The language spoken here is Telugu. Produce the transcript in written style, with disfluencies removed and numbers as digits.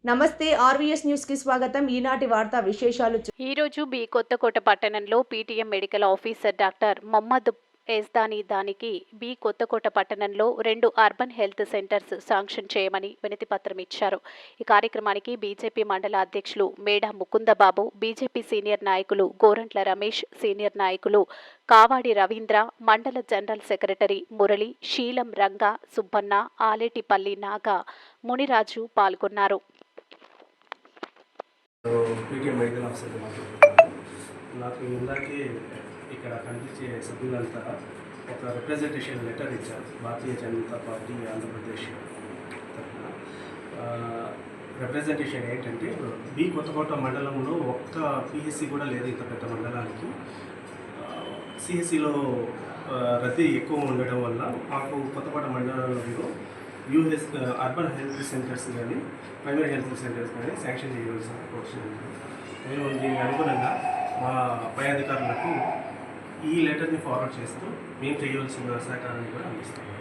నమస్తే ఆర్వీఎస్ న్యూస్ కి స్వాగతం. ఈనాటి వార్తా విశేషాలు. ఈ రోజు బి కొత్తకోట పట్టణంలో PTM medical officer doctor Mohammed Ezdani దానికి బి కొత్తకోట పట్టణంలో 2 అర్బన్ హెల్త్ సెంటర్స్ శాంక్షన్ చేయమని వినతి పత్రం ఇచ్చారు. ఈ కార్యక్రమానికి బీజేపీ మండల అధ్యక్షులు మేడా ముకుందబాబు, బీజేపీ సీనియర్ నాయకులు గోరంట్ల రమేష్, సీనియర్ నాయకులు కావాడి రవీంద్ర, మండల జనరల్ సెక్రటరీ మురళి, శీలం రంగా, సుబ్బన్న, ఆలేటిపల్లి నాగ, మునిరాజు పాల్గొన్నారు. పీటీఎం మెడికల్ ఆఫీసర్గా మాట్లాడుతున్నాను. నాకు ఇందాకే ఇక్కడ కనిపించే సభ్యులంతా ఒక రిప్రజెంటేషన్ లెటర్ ఇచ్చారు భారతీయ జనతా పార్టీ ఆంధ్రప్రదేశ్ తరఫున. రిప్రజెంటేషన్ ఏంటంటే బి కొత్తకోట మండలంలో ఒక్క పిహెచ్సి కూడా లేదు. ఇంత పెద్ద మండలానికి సిహెచ్సిలో రద్దీ ఎక్కువ ఉండడం వల్ల మాకు కొత్తకోట మండలంలో యూహెచ్ అర్బన్ హెల్త్ సెంటర్స్ కానీ ప్రైమరీ హెల్త్ సెంటర్స్ కానీ శాంక్షన్ చేయవలసిన అవసరం ఉంది. మేము దీనికి అనుగుణంగా మా పై అధికారులకు ఈ లెటర్ని ఫార్వర్డ్ చేస్తూ మేము చేయవలసిన సహకారాన్ని కూడా అందిస్తాము.